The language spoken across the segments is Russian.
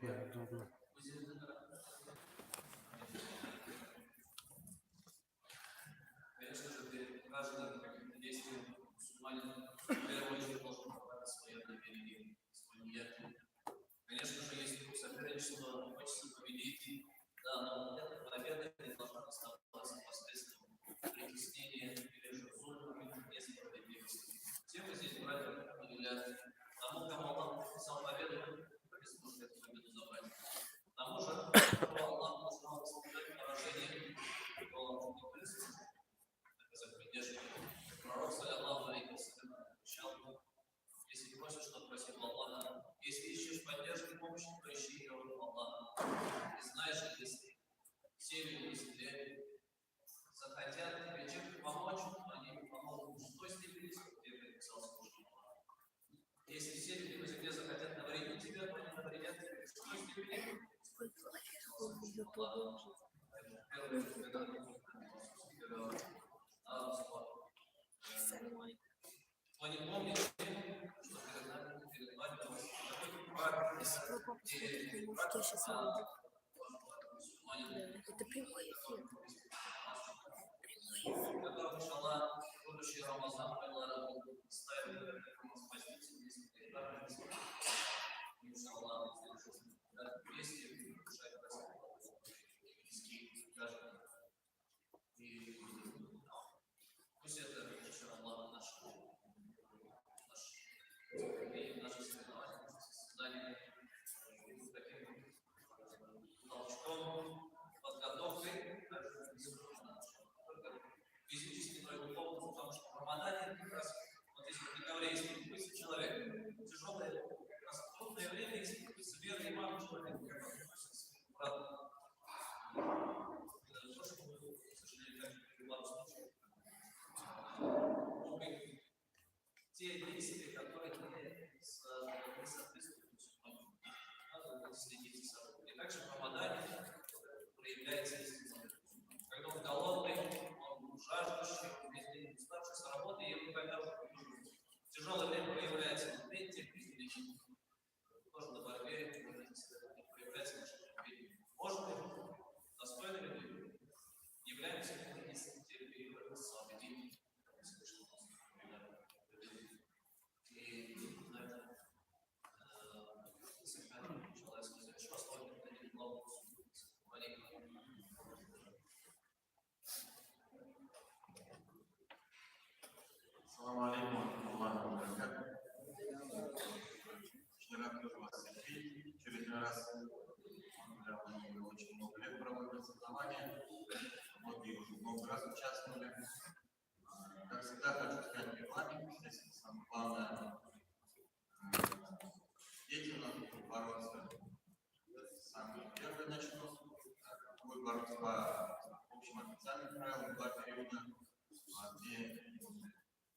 Неудобно. Конечно же, перед каждым действием мусульманин в первую очередь должен показать свое намерение, свой ният. Конечно же, если соперничество хочется победить, да, но эта победа не должна оставаться последствием притеснения или же зульма, несправедливости. Все мы здесь братья определяют тому, кому Аллах подписал победу, как и сможет эту победу забрать. К тому же, кого Аллах узнал испытать поражение, то не крысы, доказать поддержку. Пророк, саллаллаху алейхи ва саллям, отвечал: если просишь, что просил Аллаха, если ищешь поддержки и помощи, то ищи ее у Аллаха. И знаешь, если все люди, если захотят тебе чем-то помочь, они помогут в той степени, сколько тебе предписал служить Аллаху. Если все люди на земле захотят навредить тебе, то они навредят тебе в той степени, сколько тебе предписал Аллаху. Кто не помнит, что перед нами, перед вами такой брак, где брак Это прямой эфир. который, иншаллах, будущий Рамазан, Аллах ставит спастись несколько этапов, иншаллах, вместе решать близкие граждане. И пусть это, иншаллах, наше соревнование, создание таким толчком, подготовкой, даже физически, но и духовно, потому что в Рамадане как раз, вот если не еврейский, если человек тяжелое, трудное время, если верный имам человек, как он относится к брату. То, что мы, к сожалению, также в любом случае, те действия, которые не соответствуют мусульманам, надо следить за собой. И также в Рамадане проявляется истина. Когда он голодный, он жаждущий, он весь день уставший с работы, и ему когда в тяжелое время проявляется вот эти признаки, тоже на борьбе проявляется наше терпение. Может быть, достойными людьми являемся мы, если терпеливы, слабыми. И на этом сохраним человеческое существо, что главу Салам алейкум, Аллаху баракату. Вчера тоже вас всех видеть. Очередной раз мы очень много лет проводим соревнования. Многие уже много раз участвовали. Как всегда, хочу сказать внимание, здесь самое главное деятельно бороться. Самое первое начну. Будет бороться по общим официальным правилам, 2 периода, где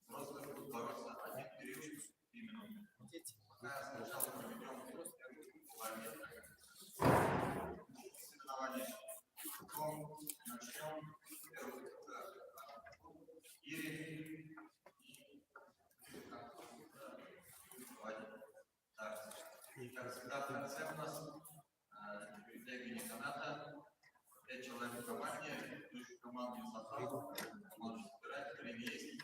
взрослые будут бороться один период, именно. Пока сначала проведем соревнования. Потом начнем первый ири и как всегда в конце у нас перетягивание каната. 5 человек в команде, то есть команду не собрал, можно собирать, время есть.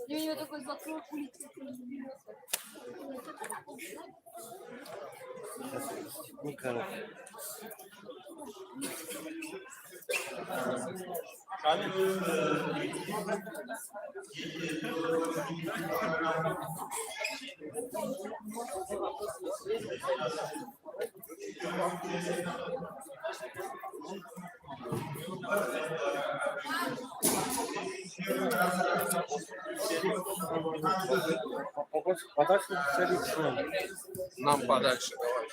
У нее такой закрой улицы. Николай. Подальше царицу. Нам подальше давай.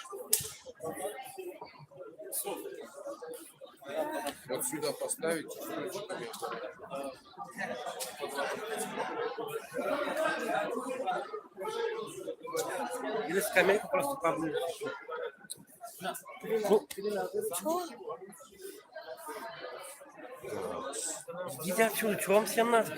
Вот сюда поставить стульчиками. Или скамейку просто поближе. Ну, идите отсюда, чего вам всем надо?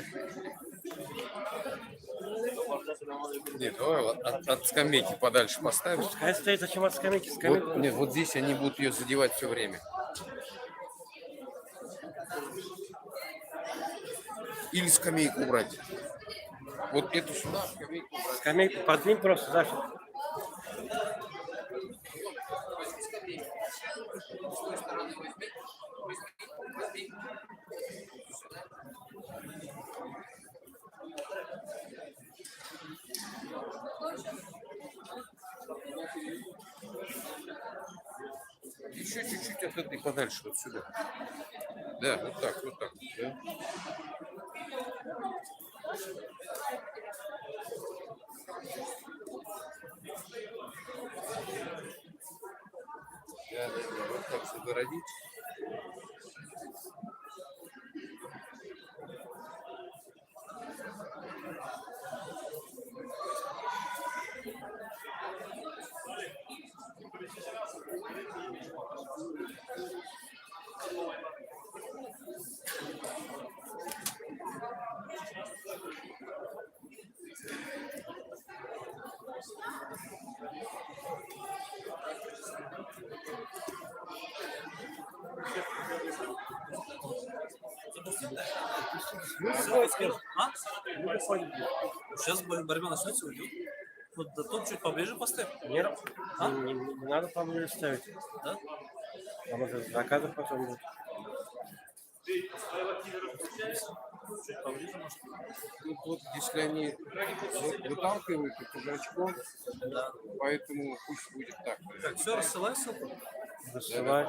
Нет, давай вот от скамейки подальше поставим. Пускай стоит, зачем от скамейки? Вот, нет, вот здесь они будут ее задевать все время. Или скамейку убрать. Вот эту сюда, скамейку убрать. Скамейку подвинь просто, Даша. С той стороны возьми. Еще чуть-чуть от этой подальше, вот сюда. Да, вот так, вот так. Да. Да, вот так загородить. Сейчас борьба начнется, уйдет. Вот да, тут чуть поближе поставь. Нет, не надо поближе ставить. Да? Потому что заказов потом будет. Чуть поближе, может. Ну, вот, если они выталкивают это дурачком, Да. поэтому пусть будет так. Так, все, рассылай ссылку. Засылай.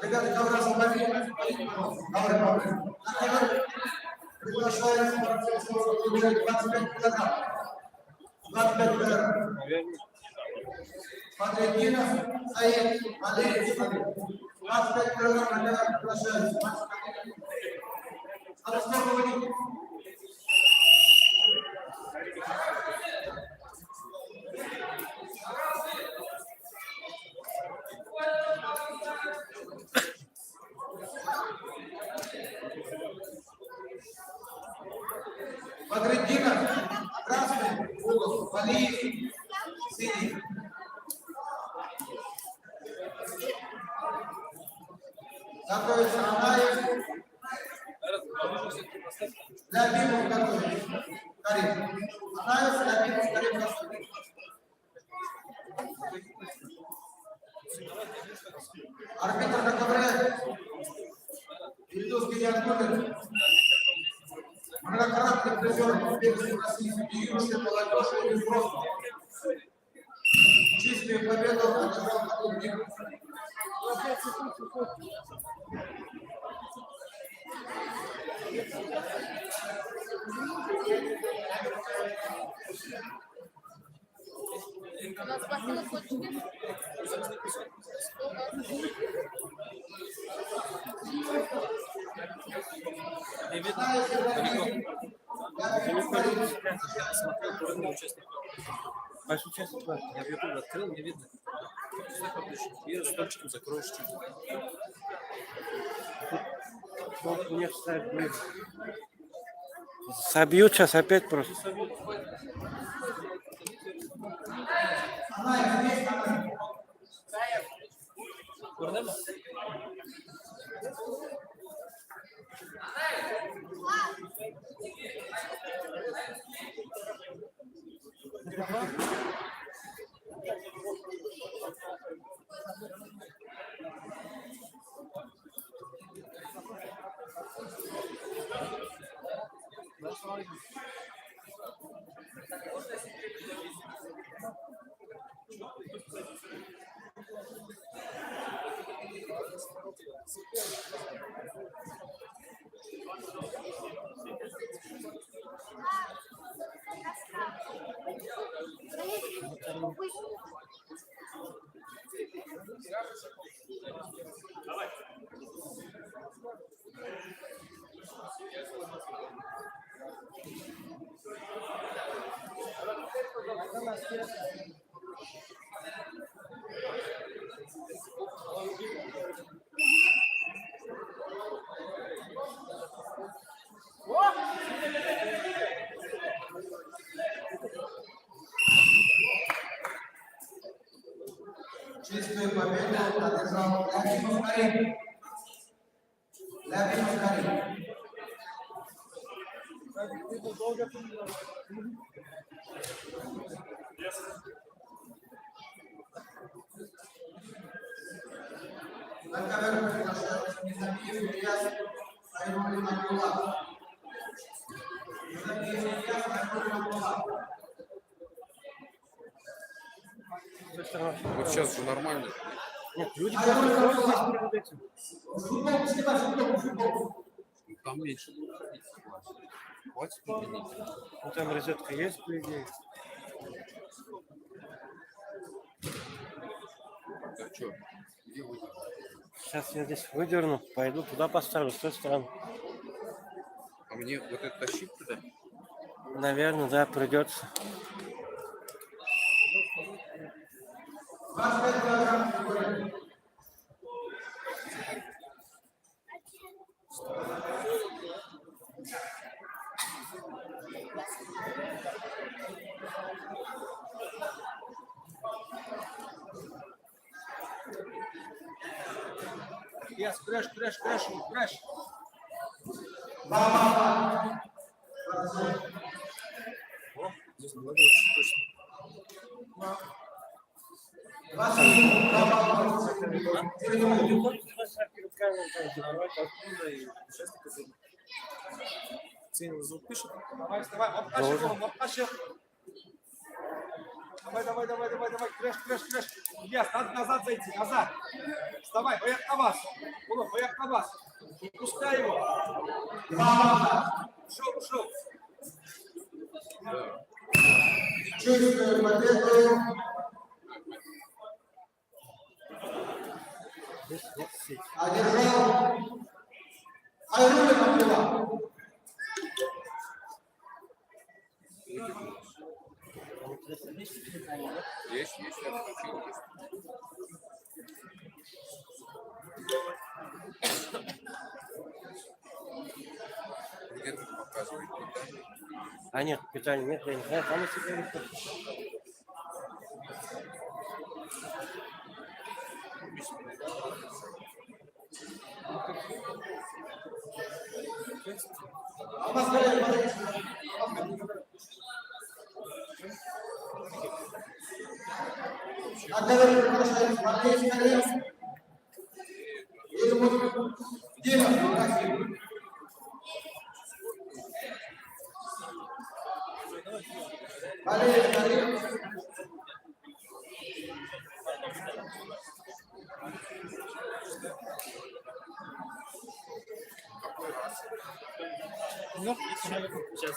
Ребята, ковра освободили. Ковры. Приглашается 25 килограмм. 25 килограмм. Смотри, Дина, Саид, Андрей, 25 килограмм, ребята, приглашаются. Надо снова выводить. Мадридина, красный, угол, Валиев, синий. Готовится Анаев. Для бимов готовится. Карим. Анаев, для бимов, Карим. Арбитр на ковре. Ильдус Гириангулин. Многократный призер первенства России и юношей, молодежи и взрослых. Чистую победу одержал клуб Егетләр. У нас пластина точки. Не видно далеко. Ты не хочешь себя? Я смотрел половину участников. Ваш участник ваш. Я в YouTube открыл, не видно. Стой поближе. И стульчиком закроешь чуть. Вот мне встать будет. Собьют сейчас опять просто. Көрдіңбі? Чистую победу одержал Ляпинов Карим. Ляпинов Карим. На камеру приглашается Незамиев Ильяс Айрулин Абдулла. Незамиев Ильяс Айрулин Абдулла. Вот сейчас же нормально. Нет, люди просто здесь перед этим. Футбол, снимай футбол. Там меньше будет ходить. Хватит изменить. Ну там розетка есть, по идее. Да что? Где вы? Сейчас я здесь выдерну, пойду туда поставлю, с той стороны. А мне вот это тащить туда? Наверное, да, придется. 25 килограмм фигуры. Yes, crash. Ба-ба-ба. О, здесь наладилось точно. 20 секунд. Ба-ба-ба. Оттуда и участников видно. Ценил звук пишет. Давай, вставай, обтащи. Давай, крэш. Ильяс, надо назад зайти, назад. Вставай, поехали на вас. Улов, поехали на вас. Не пускай его. Ушел. Чистую победу. Здесь нет сети. Одержал Айрулин Абдулла. Есть, я включил. Есть. Где-то показывает. А нет, питания нет, я не знаю, там если говорить. На камеру приглашается Матвей Карим. Дима, Максим. Валерий Карим. Ну, сейчас.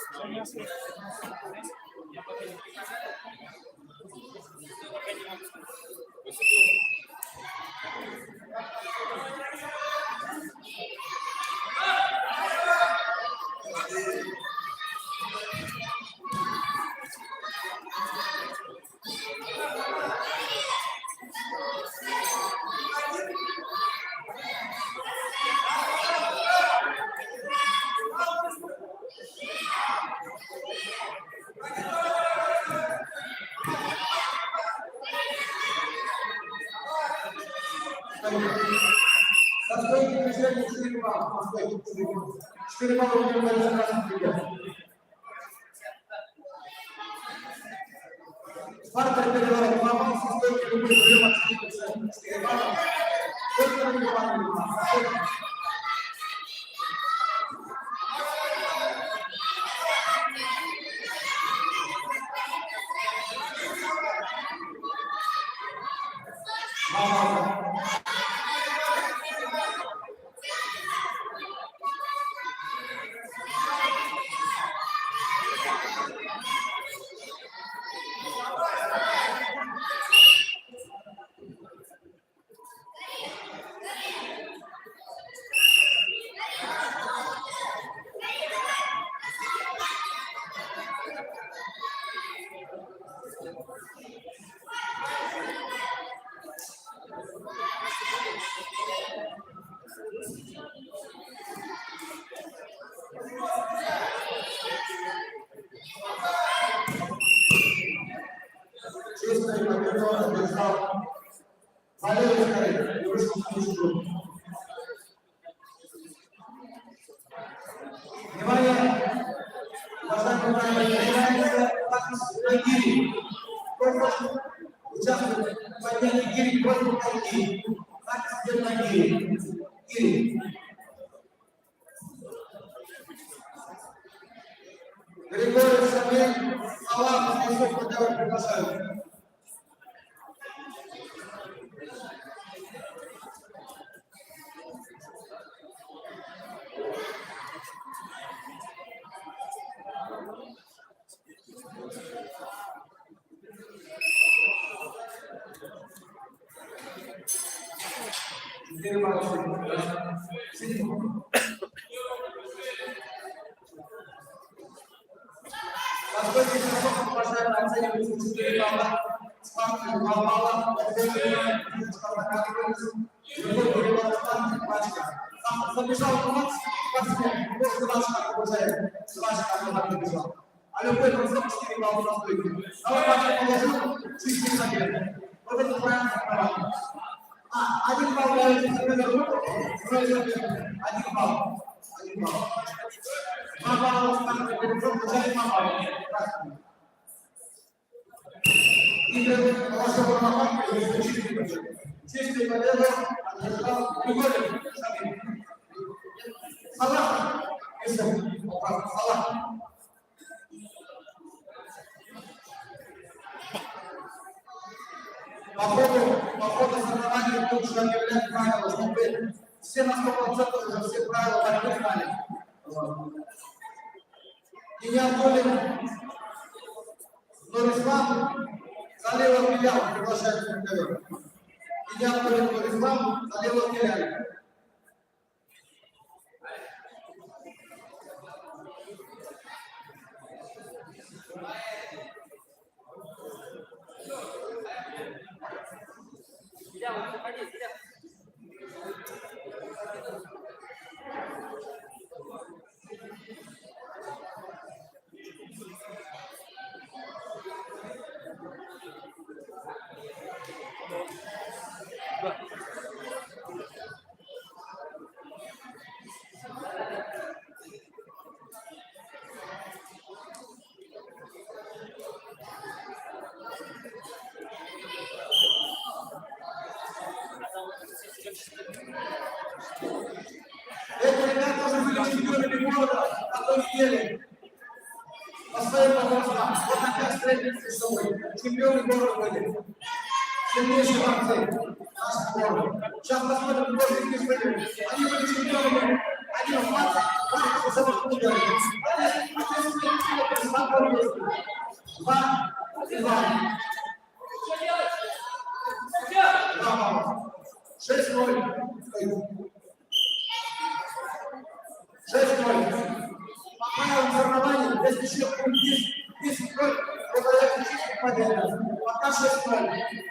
Достойный движение 4 балла. 4 балла у него за красный прибор. Спартер переворот 2 балла, со стойки любой прием от 4 балла. Только не балла. Честно, победного держал. Валерий Скорее, вышел в службу. Внимание! Уважаемые коллеги, начинается тактическая гири. Кто хочет участвовать в поднятии гири против ноги? Тактическая гири. Гири. Григорий Шамиль, Аллах, Иисус, которого приглашают. Поскольку срок, уважаемые, оценивается 4 балла, Спартак 2 балла, оцениваем, другой перевод Спартак 2 очка. Забежал Макс, спортсмен, после 2 очка, уважаемые, 2 очка забежал. А любой процент 4 балла на стойке. Давай Паша положил, чистый забег. Вот это правильно права. 1 балл даете за руку, 1 балл. 1 балл. 2 балла Спартак перевод, получает 2 балла. Игорь положил на лапу и изучил. Чистый победу одержал Григорий Шамиль. Салах. Салах. По ходу соревнований лучше объявлять правила, чтобы все на 100% уже все правила борьбы знали. Егетләр, Нурислам, залево филиал, приглашается на ковер. Егетләр, Нурислам, залево филиал. Эти ребята уже были чемпионами города на той неделе. По своим возрастам. Вот опять встретились с собой. Чемпионы города были. Сильнейшие борцы нашего города. Сейчас посмотрим, кто из них выиграет. Они были чемпионами 11, 20, Иван. 2 балла. 6-0. 6-0. По правилам соревнований, если счет будет 10-0, то это чистая победа. Пока 6-0.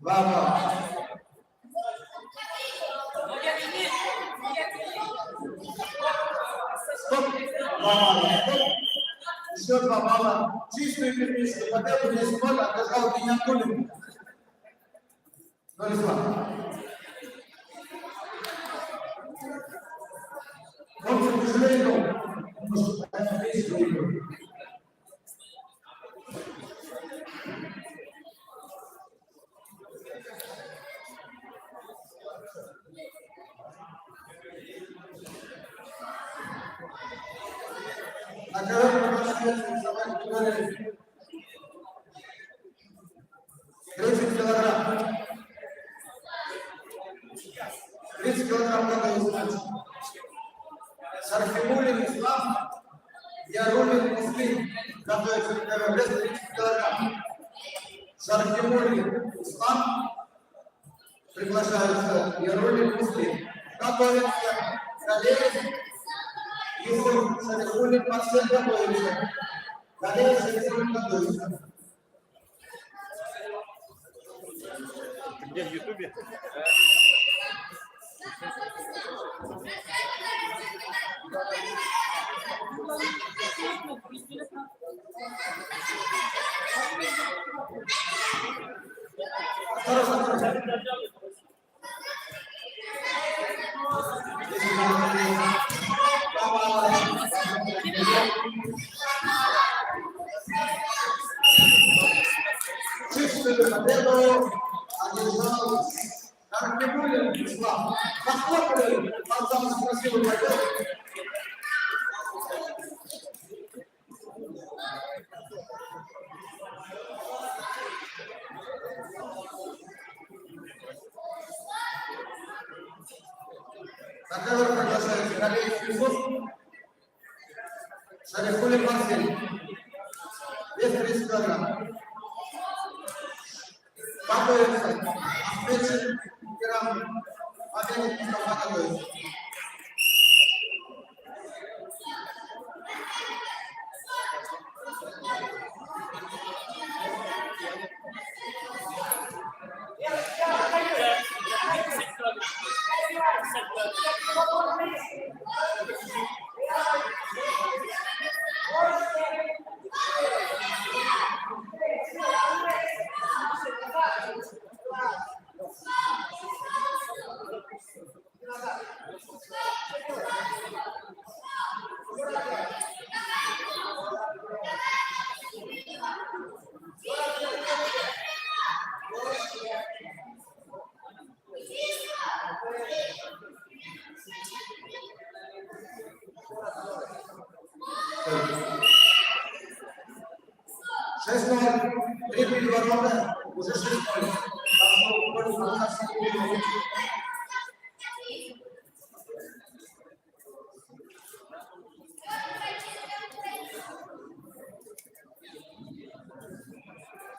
Балла. Стоп. 2 балла. Еще 2 балла. Чистую техническую победу здесь ноль одержал Егетләр. 0-2. Он, к сожалению, может, весь выиграл. А когда мы начнем рисовать килограмм? 30 килограмм. 30 килограмм надо изучить. Шарфимулин Ислам, Ярулин Муслим. Готовится к первому весу 30 килограмм. Шарфимулин Ислам. Приглашаются Ярулин Муслим. Готовится Галеев. Если Шарифулин Марсель готовится. Галеев Шарифулин готовится. Где в Ютубе? Чистую победу одержал Шарфимулин Ислам. Похлопали, он самый красивый бойцов. На ковер приглашается Галеев Юсуф, Шарифулин Марсель. Вес 30 килограмм. Готовится. Встреча Иран. Победник Мустафа готовится. Три переворота, уже 6-0.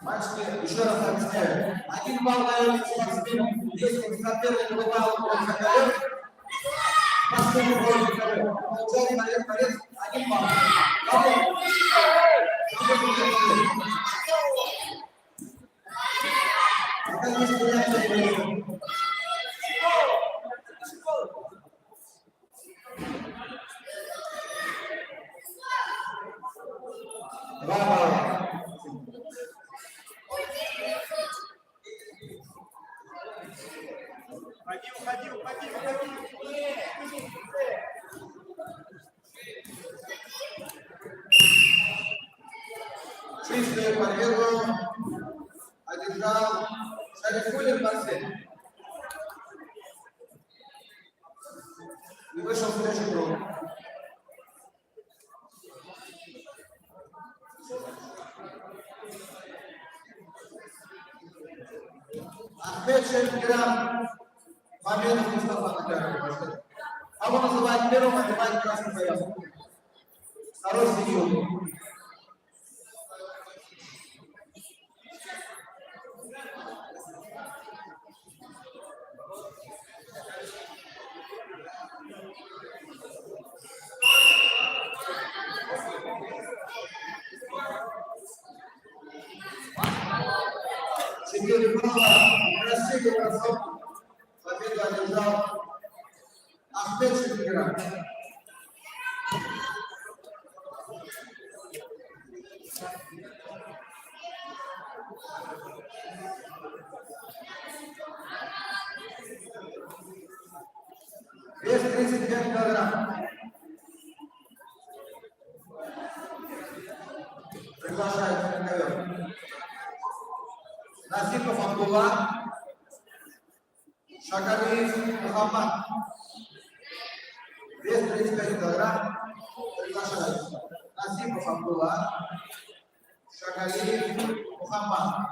Мальчики, еще раз объясняю. 1 балл дает спортсмену, если соперник выпал от ковер, последний бой за ковер. Получает борец 1 балл. Пока есть варианты. Два балла. Уходи. Чистую победу одержал Шарифулин Марсель. и вышел в следующий круг. Ахмед Шеркирам, Мамедов Мустафа Накаров. Кого называют первым, отбивает красный пояс. Второй сидел. Четыре балла. Красивый бросок. Победу одержал Ахмед Шеркирам. Вес 35 килограмм. Приглашается на ковер. Насипов Абдулла, Шакалиев Мухаммад. Вес 35 килограмм. Приглашается. Насипов Абдулла, Шакалиев Мухаммад.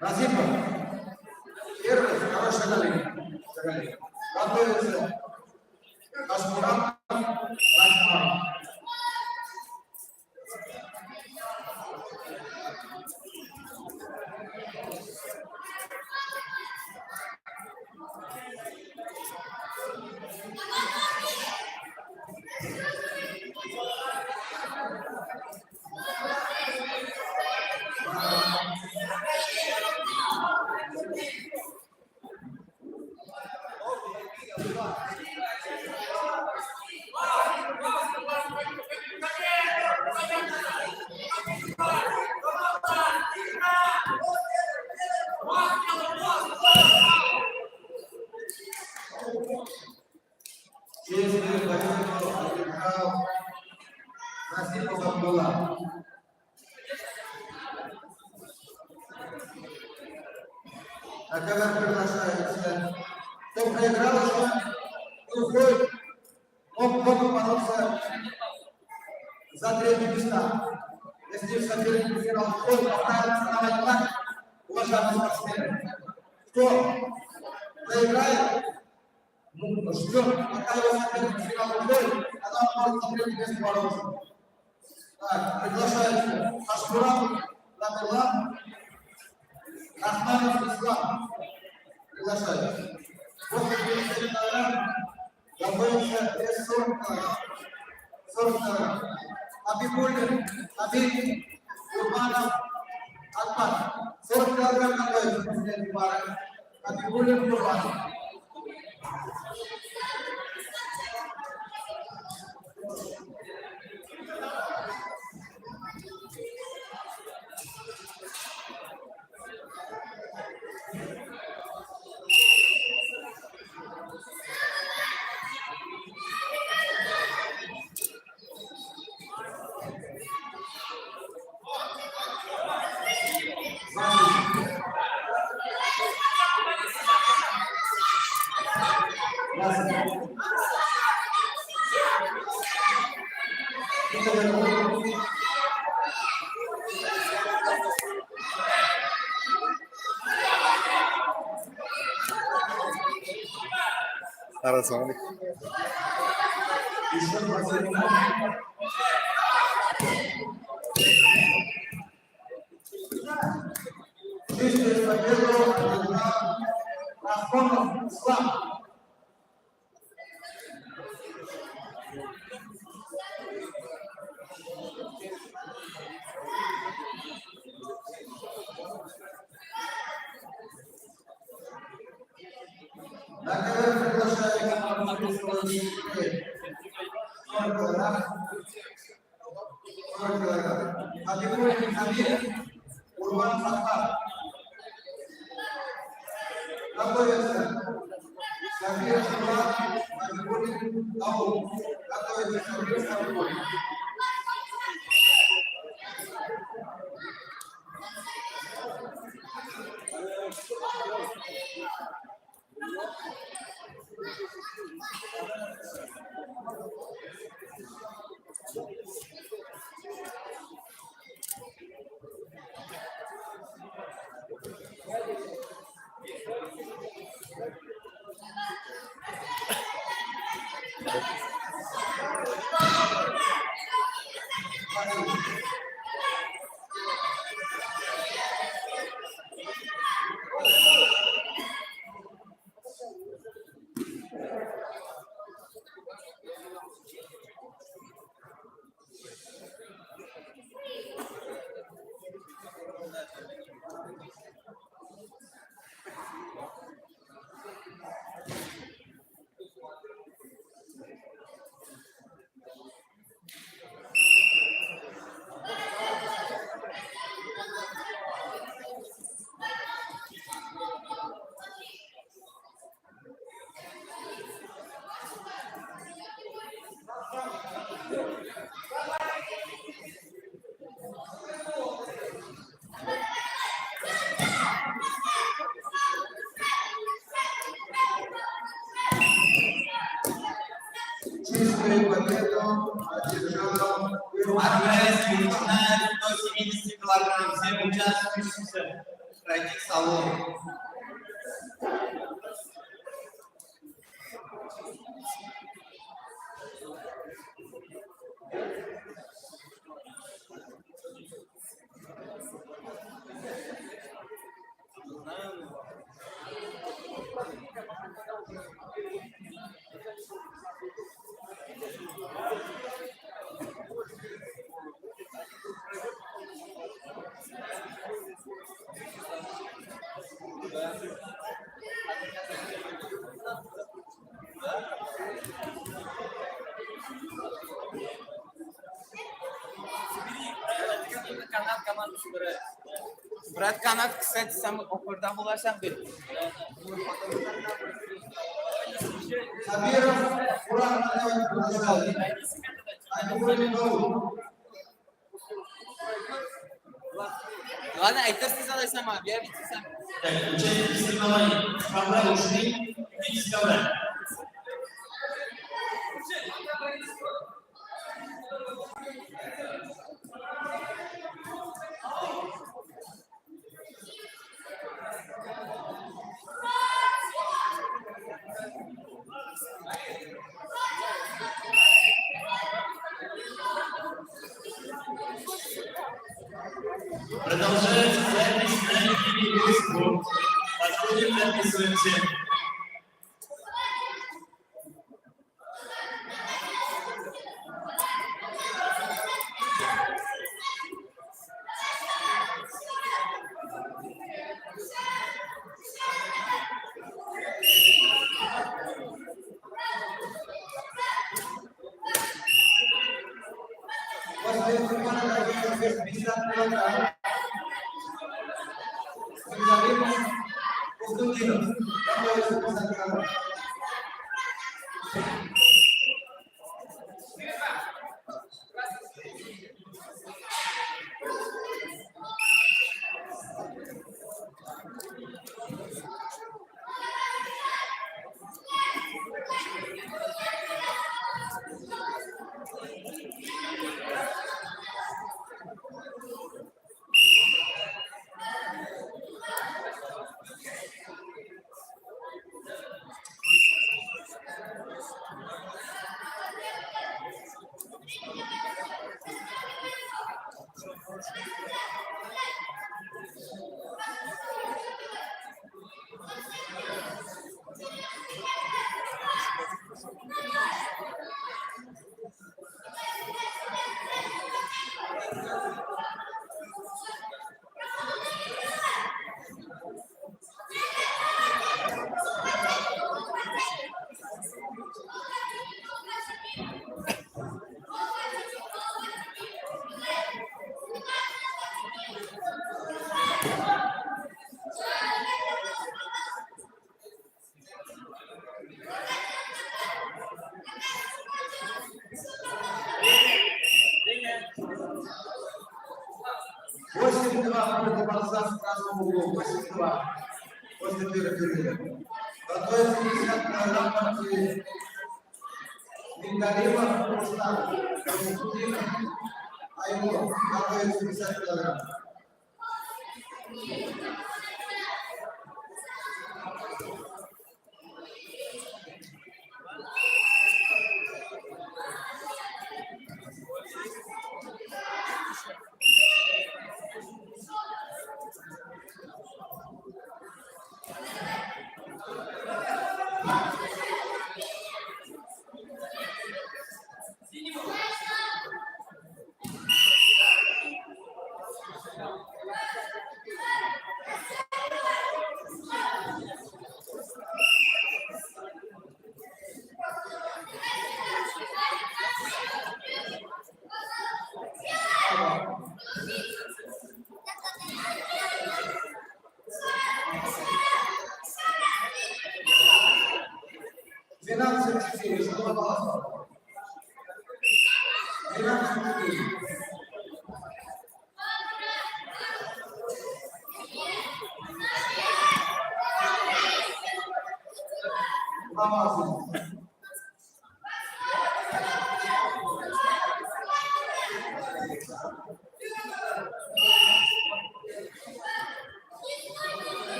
Насипов. Первый, второй Шакалиев. Готовится. Кашмурам. Кашмурам. Честный победитель отдыхал Насипов Абдулла. На ковер приглашается. Кто проиграл еще, уходит. Мог бороться за третье места. Если соперник проиграл, уходит, повторяется на войнах, уважаемые спортсмены. Кто проиграет, ждем, пока его соперник финал уходит, тогда он может на третье место бороться. Так, приглашается Ашмурам Ламилла, Ахманов Ислам. Приглашается. После 37 килограмм готовится вес 40 килограмм. 40 килограмм. Абибулин, Абиб, Урманов, Атман. 40 килограмм готовится после этой пары. Абибулин, Урманов. Arasane. Готовится. Сабир, Шурат, Абибулин, Абу. Готовится Сабир, Абибулин. Чистую победу одержал Отправить начинает 170 килограмм. Всем участвующимся пройти в салон. Брат, канат, кстати, самый опырда булашам бит. Сабиров, Уран, Абибулин, Абу. Ладно, айтерсиз алайсам, я битсам. Так, участники соревнований правда ушли, идите ковра. Продолжается запись на телевизор. Подходим, записываемся. После Урмана готовится 250 килограмм. Заберем Кустудинов. Готовится 50 килограмм. 82 будет демонстрация красного угла. 82. После первого периода. Готовится 50 килограмм партии. Мигдалима, Рустам. А ему готовится 50 килограмм.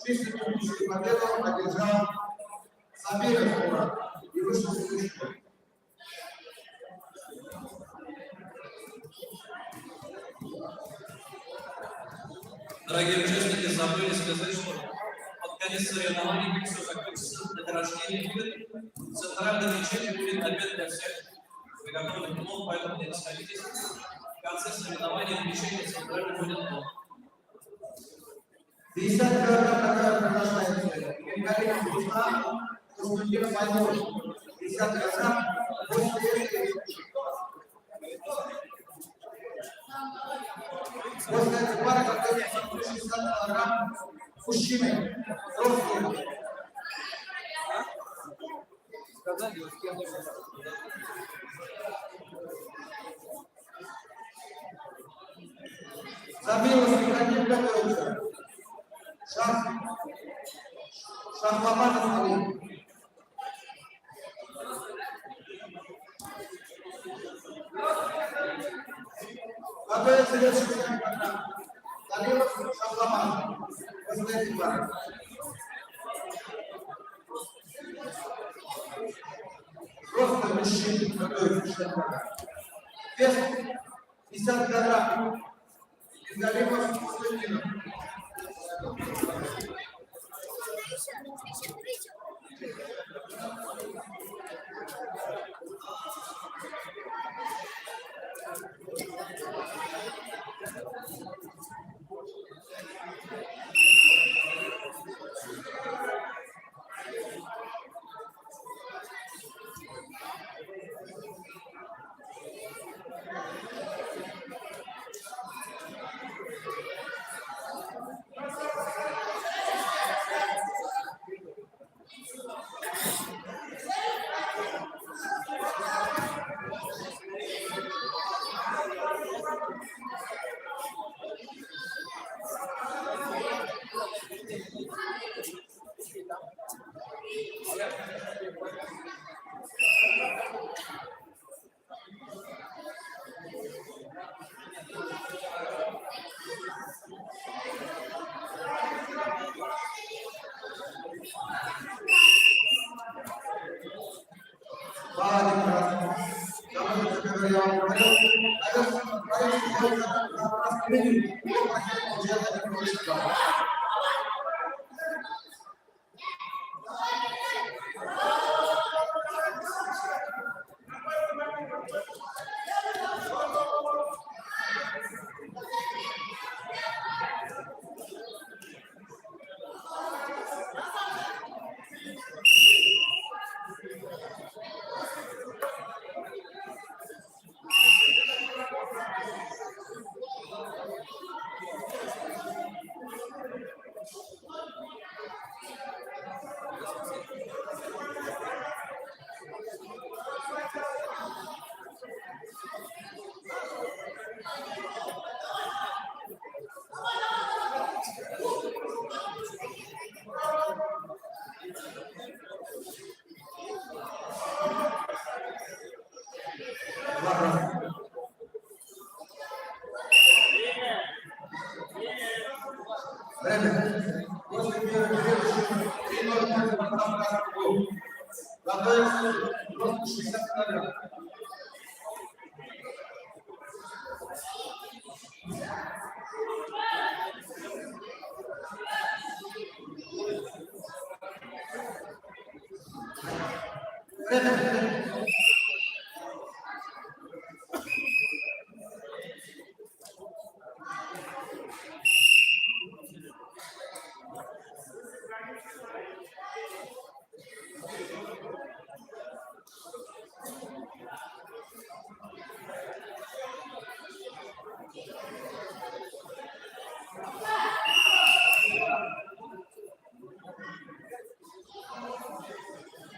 Чистый технический победу одержал Сабиров и вышел в следующий. Дорогие участники, забыли сказать, что под конец соревнований, как все закончится, награждение будет. Центральной мечети будет обед для всех приготовленных блок, поэтому не расходитесь. В конце соревнований в мечети центральной будет блок. 50 килограмм, которая приглашается. Мегалин Рустам, Константин Майор. 50 килограмм, 8 лет. После этой пары готовится 60 килограмм мужчины. Взрослые. Забилось, Михаил готовится. Шахломан Асмалин. Готовится следующий программ. Забилось, Шахломан. Последний пар. Просто мужчины готовятся шахломан. Вес 50 килограмм. Изгалимов Константинов. Время. После первого периода 3:05 поставка гол. Готовится просто 60 килограмм.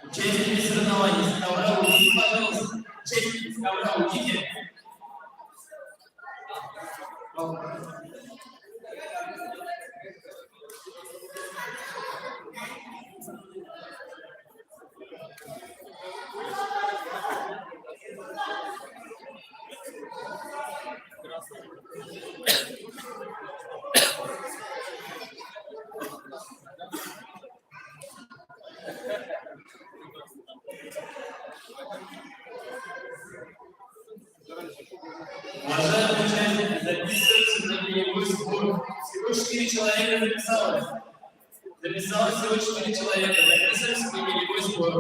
Участники соревнований с ковра уйдите, пожалуйста. Участники с ковра уйдите. Уважаемые участники, записываются на беговой сбор. Всего 4 человека записалось. Записалось всего 4 человека. Записываются на беговой сбор.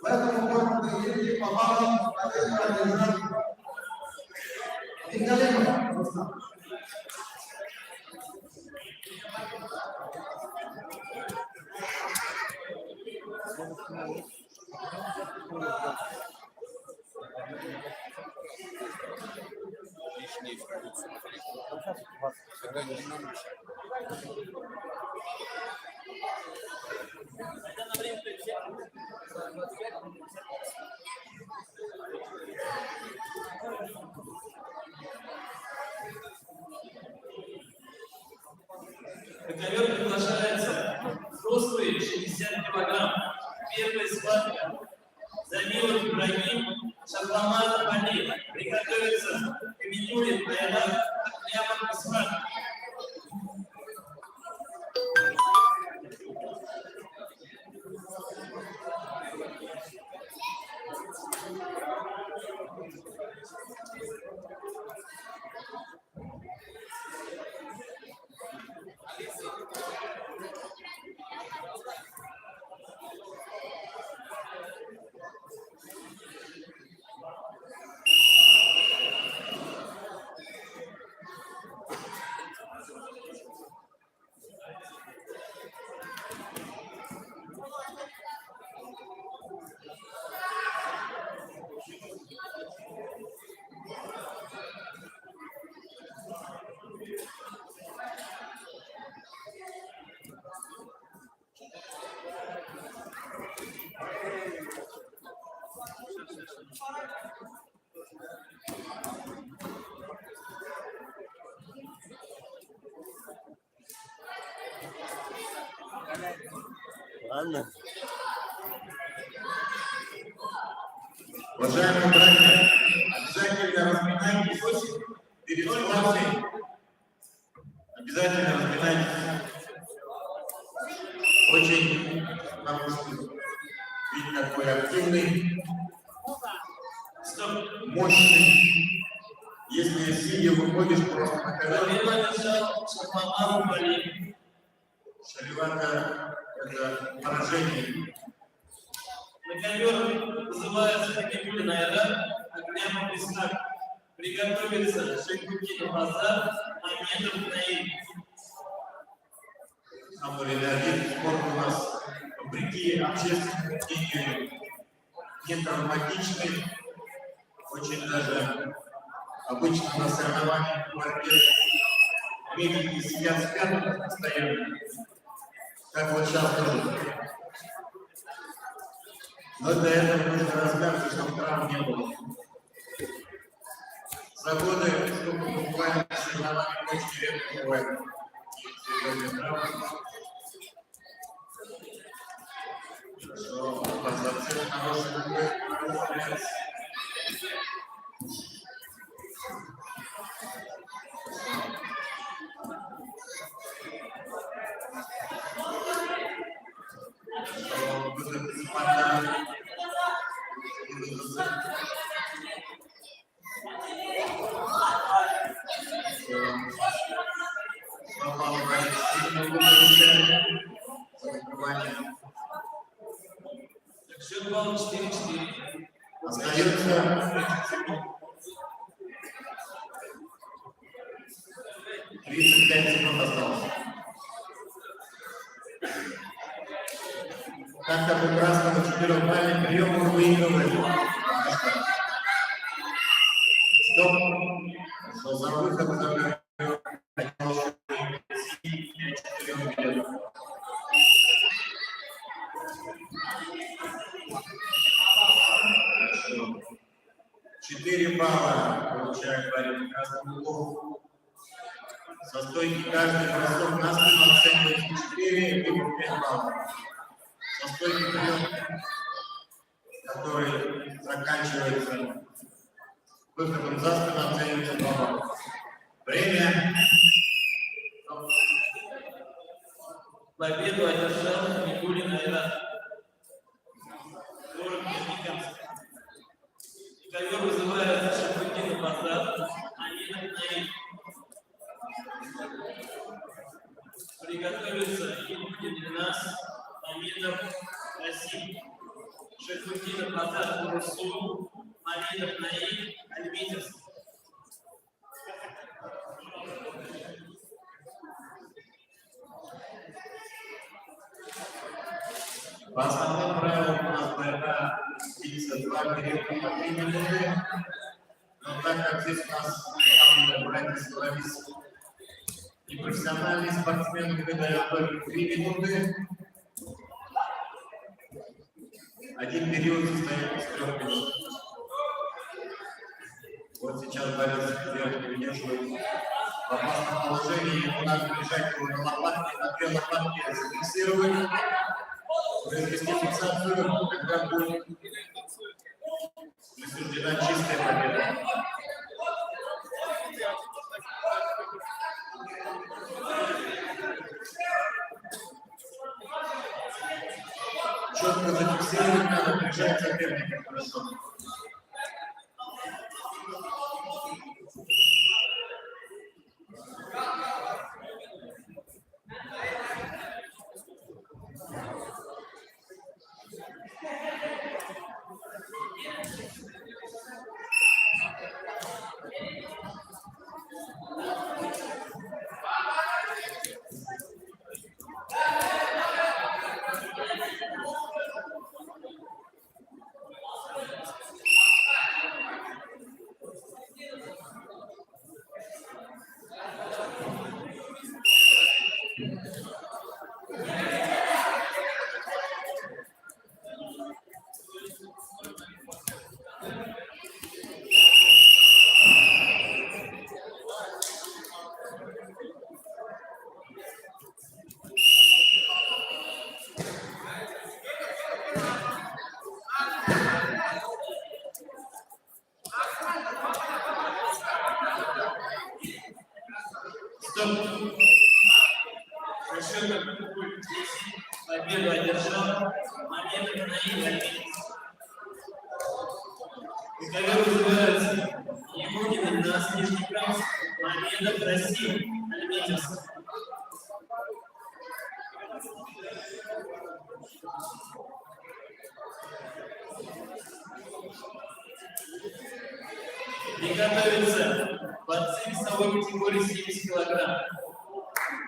В этом году поединке попала организатор Егетләр. Лишние будут смотреть. Когда не нам мешать. На ковер приглашается взрослые 60 килограмм. Первая схватка. Замилов Ибрагим, Шахламат Али. Приготовиться к Минюле, Айдар, Ахлямов Исмат. Ладно. Уважаемые братья, обязательно разминайтесь перед ситуацией. Обязательно разминайтесь. Очень хороший вид такой активный, мощный. Если сидя выходишь просто на ковер, шаривата – это поражение. На ковер вызывается Егетләр, прямо весна. Приготовиться шейхуки на базар, а метров на их. Один спорт у нас, вопреки общественному мнению, не травматичный, очень даже обычно на соревнованиях в борьбе медики спят постоянно, как вот сейчас тоже. Но для этого нужно рассказывать, чтобы травм не было. За годы, сколько буквально соревнований очень редко бывает. Серьезные травмы. Хорошо, позацеп хороший такой. Счет балл 4-4. Остается 35 секунд осталось. Как-то прекрасно на 4-бальный прием он выигрывает. Стоп. Что за выход за прием? 4 балла получает парень в красном углу. Со стойки каждый бросок на спину оценивается 4 и 5 баллов. Со стойки прием, который заканчивается выходом за спину, оценивается 2 балла. Время. Победу одержал Микулин Айрат. Город Нижнекамск. Ковер вызывает шахматный базар, они на их. Приготовиться и будет для нас Аминов Расим. Шахматный базар Русу, Аминов Наик, Альмитовск. По основным правилам у нас борьба длится 2 периода по 3 минуты. Но так как здесь у нас братья собрались непрофессиональные спортсмены, выдают только 3 минуты. Один период состоит из 3 минут. Вот сейчас борец девушка удерживает в опасном положении. Ему надо держать его на лопатке, на 2 лопатки зафиксировать. Произвести фиксацию, когда будет присуждена чистая победа. Четко зафиксировать надо, прижать соперника хорошо. Стоп. Расчетом победу одержал момент на Егетләр. Ковер вызывается Егетләр на нижний крас. Момент России. Альметьевск. Приготовиться борцы весовой категории 70 килограмм.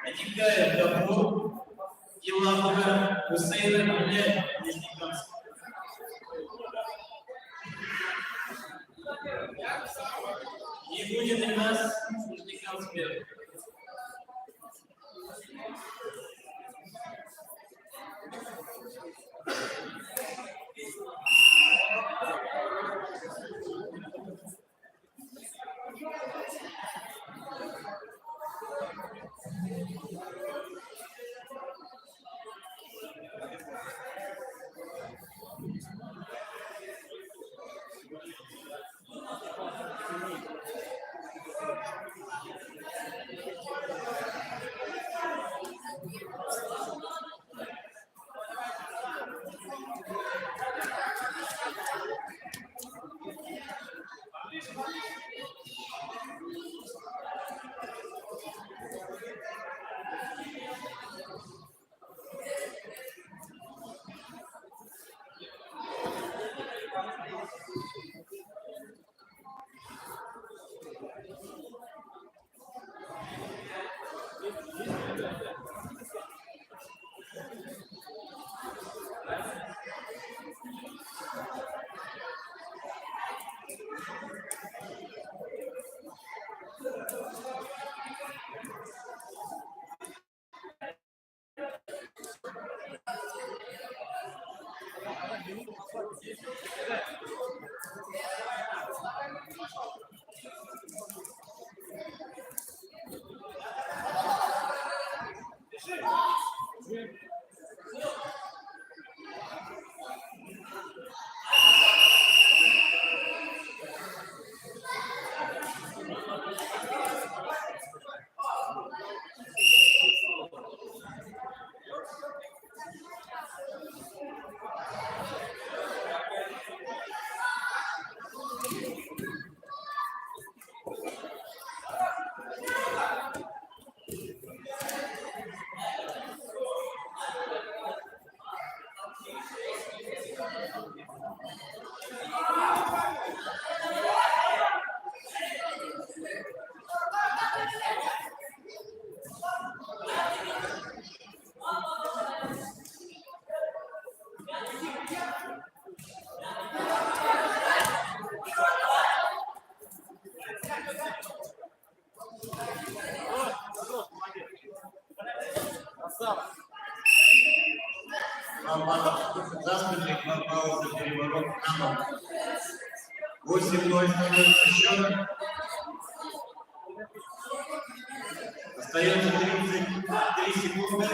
Отекает Габу, Елабуга, Хусейна, Милять, Нижнекамск. Не будет у нас Нижнекамск первый. Заспанный попал за переворот на ногу. 8-0 становится счет. Остается 33 секунды.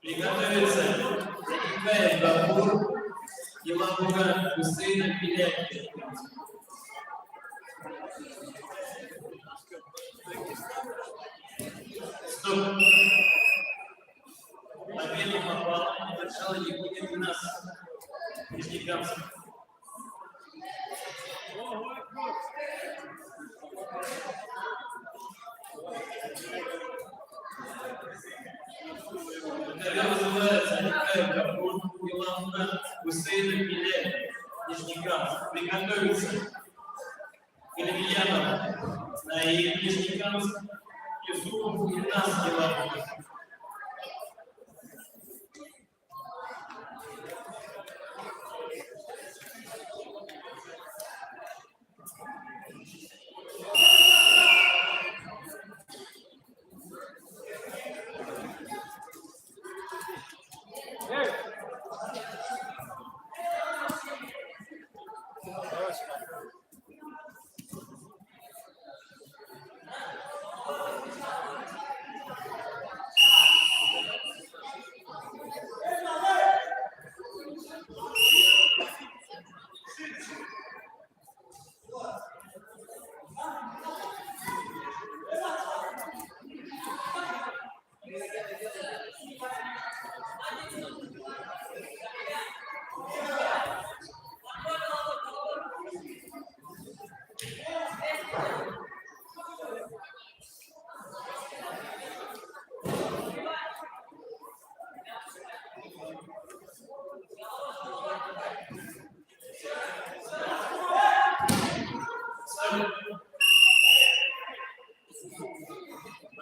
Приготовиться. Отекает Габу, Елабуга, Хусейна, Милять, Нижнекамск. Стоп. Победу попала, одержала Егетләр, Нижнекамск. Ковер вызывается Отекает Габу, Елабуга, Хусейна, Милять, Нижнекамск. Приготовиться. Ильянов на Нижнекамск. Юсупов, 15 килограмм.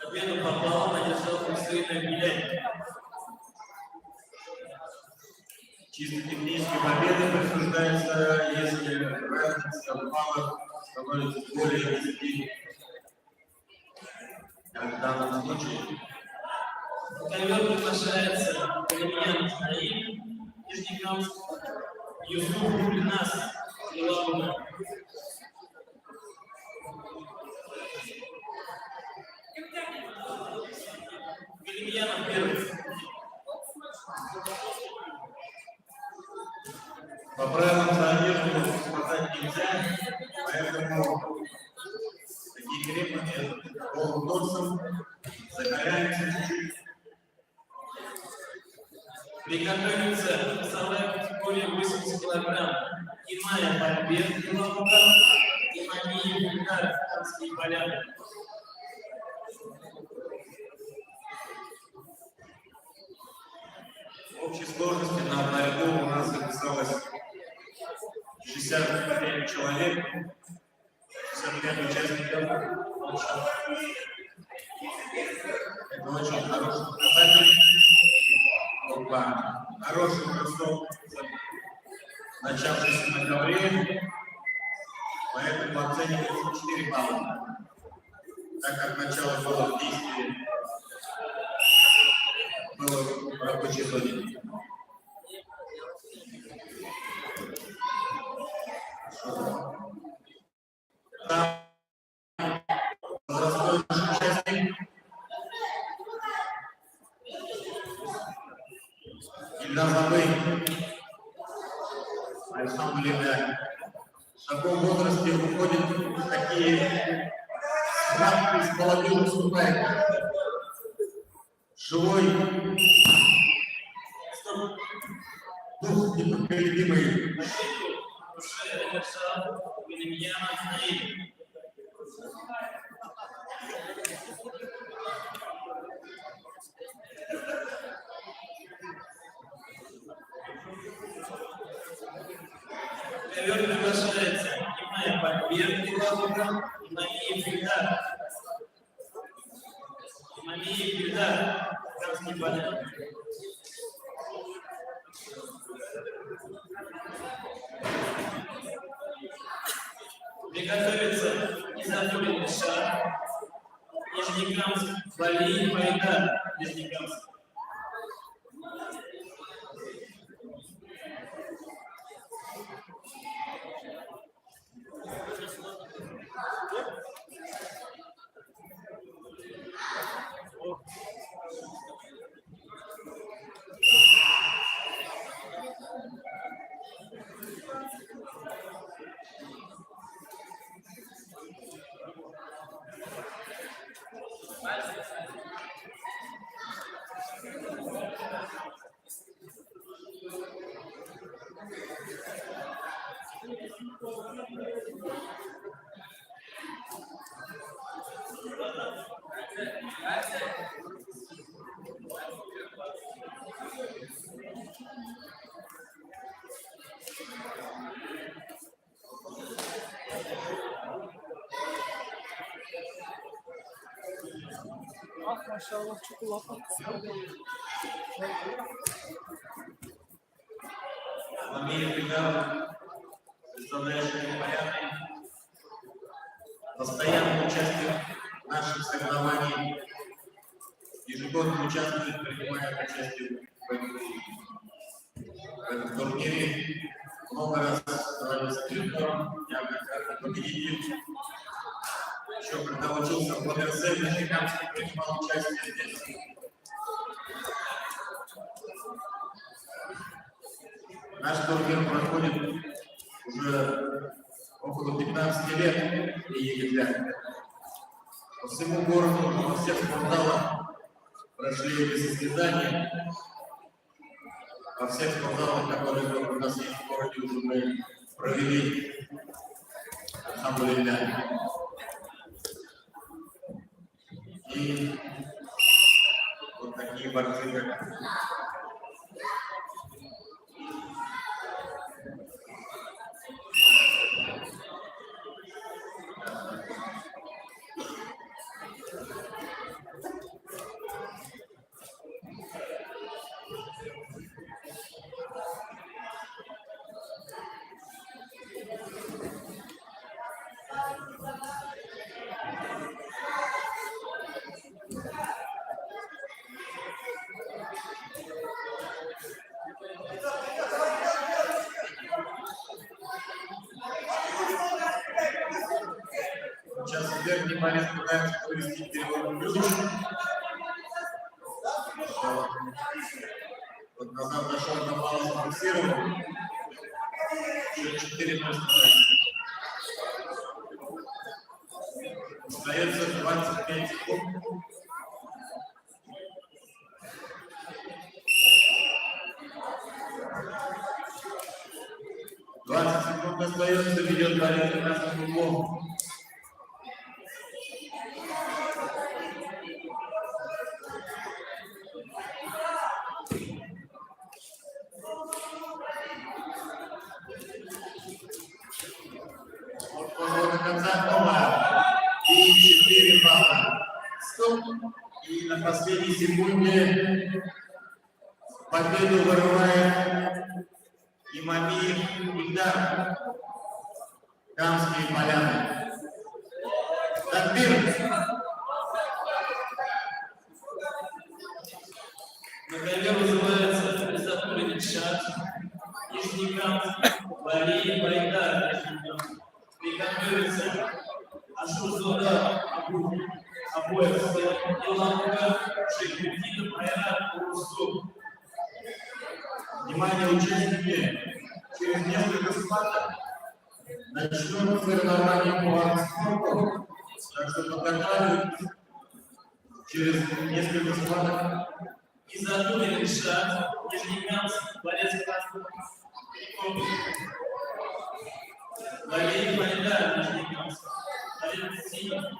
победу попал, одержал присоединенное влияние. Чисто технически победа присуждается, если разница в баллах становится более 10. Как в данном случае. Ковер приглашается Ильян Наим, Нижнекамск, Юсуф Кулинас, Илауна. Ильян первый. По правилам за одежду спасать нельзя, поэтому такие требования голым торсом закаляемся чуть-чуть. Приготовиться весовая категория 80 килограмм. Иная победа Илауна, Имамия Егетләр, Камские поляны. В общей сложности на борьбу у нас записалось 65 человек, 65 участников. Это очень хороший показатель. Опа. Хороший бросок, начавшийся на ковре, поэтому оценивается 4 балла. Так как начало было в действии, было в рабочей зоне. Там возрастной участник Егетләр. Альхамдулилля. В таком возрасте выходят такие схватки, с молодым выступает живой дух непоколебимый. Ковер приглашается Имая победа Илауна, Имамия Егетләр. Имамия Егетләр, Камские поляны. Приготовиться изготовленный шар. Нижнекамск, Валиев, Байдар, Нижнекамск. Ах, машаллах, чоколад. Имамия Егетләр, представляющий порядок, постоянный участник наших соревнований, ежегодно участвует, принимает участие в этом турнире, много раз становился тренером, неоднократно победитель. Еще когда учился в ОДРС, Нижнекамске принимал участие здесь. Наш турнир проходит уже около 15 лет и Егетләр. По всему городу, во всех спортзалах прошли эти состязания. Во всех спортзалах, которые у нас есть в городе, уже мы провели. Альхамдулилля. И вот такие борцы, как последний борец пытается провести перевод ключ. Вот назад дошел, на балл зафиксировал. Еще 4-0 остается 25 секунд. Остается, ведет борец на красном углу. До конца дома. И 4 балла. Стоп. И на последней секунде победу вырывает Егетләр. Дамские поляны. Такбир. На ковре вызывается безответный шаг. Нижний кант. Валерий Егетләр. Приготовиться. Ашурзода. Обоих Иланка. Шейхудинов. Айрат. Урусу. Внимание, участники. Через несколько схваток начнем соревнование по спорту. Так что подготавливайтесь. Через несколько схваток. Изответный шаг. Нижний кант. Борец красного. Валерий Егетләр. Нижний кант. Борец синий.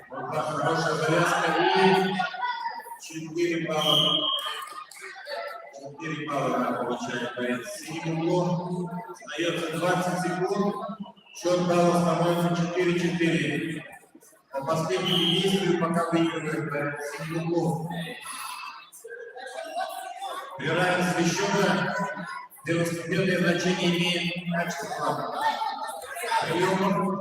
Хорошая завязка и 4 балла. 4 балла получает борец с синим углом. Остается 20 секунд. Счет баллов становится 4-4. По последнему действию пока выигрывает борец с синим углом. При равенстве счета первостепенное значение имеет качество приемов.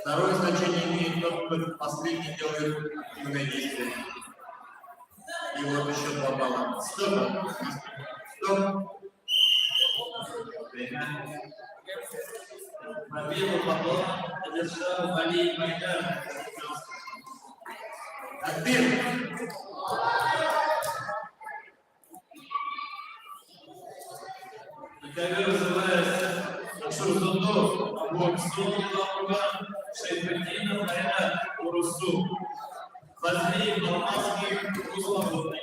Второе значение имеет тот, кто последний делает активное действие. И вот еще 2 балла. Стоп. Стоп. Время. Победу потом одержал Валерий Майдан. Отбір. Егетләр называется Шурзундов, або Ксулундовга, Шейфетдинов, Айнат, Урусу. Базлиев, Алмазский, Условодный.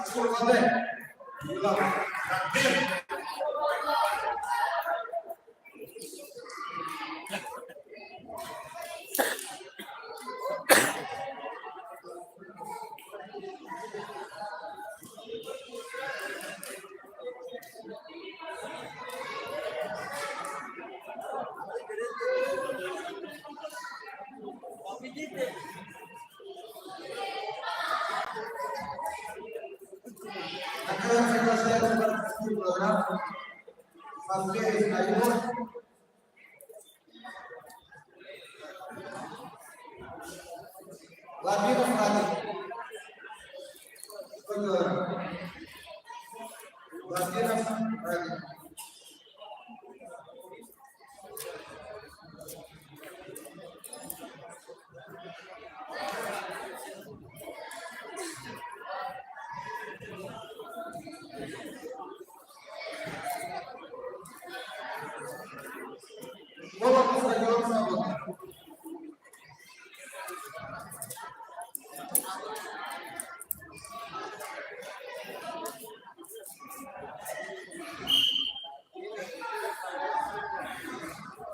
Ашур воды.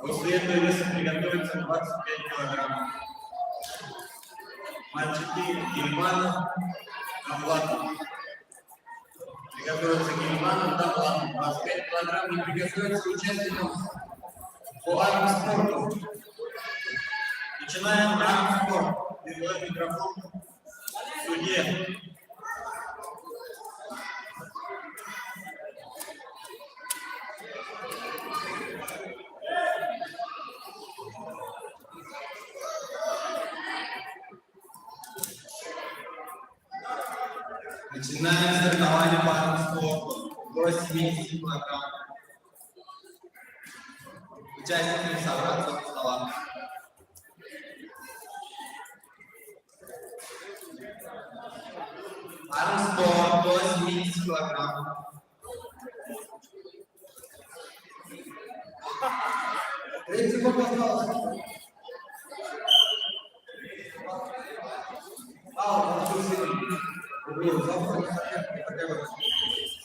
После этого веса приготовится 25 килограмм. Мальчики Гельманов, Амлатов. Приготовиться Гельманов, Амлатов. 25 килограмм не приготовиться участникам по армспорту. Начинаем армспорт. Передаю микрофон судье. Начинаем соревнования по армспорту до 70 килограмм. Участники собраться в стола. Армспорт до 70 килограмм. Третий год остался.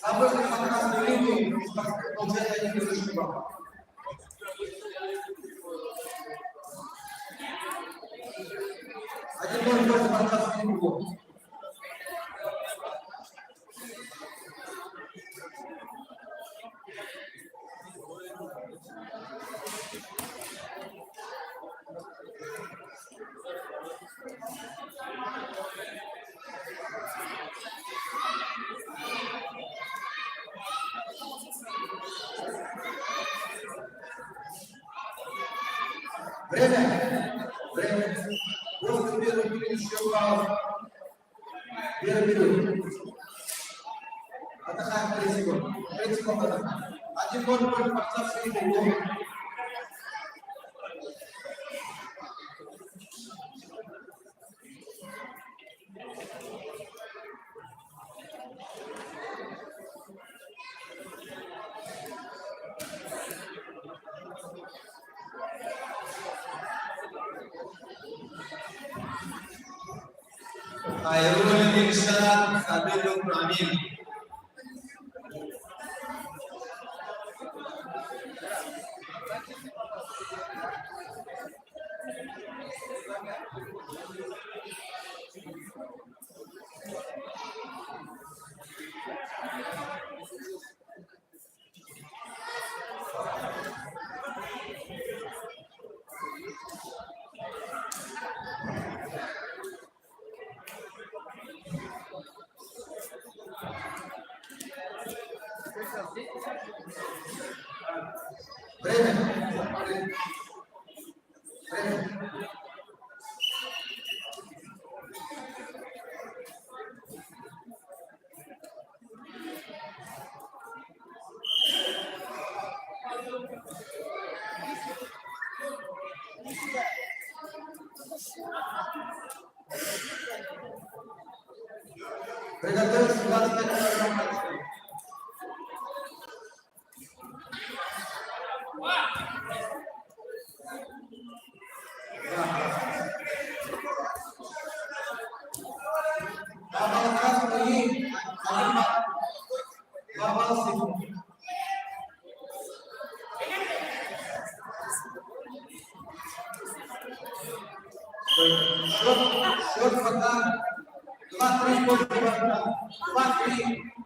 События по красной линии получается один из ошибок. Один ноль тоже по красной линии. Время. После первого периода упал. Первый период. Отдыхаем 3 секунды. 3 секунды отдыхаем. 1-0 поставший гол. Khairul Irsyad Sabilul Amin. Приготовиться 25 килограмм. Счет пока 2-3 больше 2-3,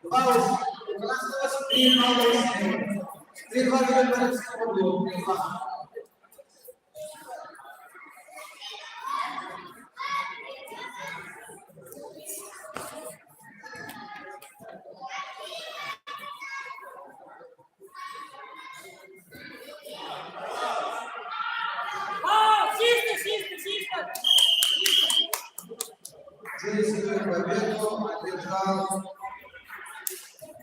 2-8. У нас 3 2-8. 3-2 берет порядок рублей. 3-2. Через свою победу одержал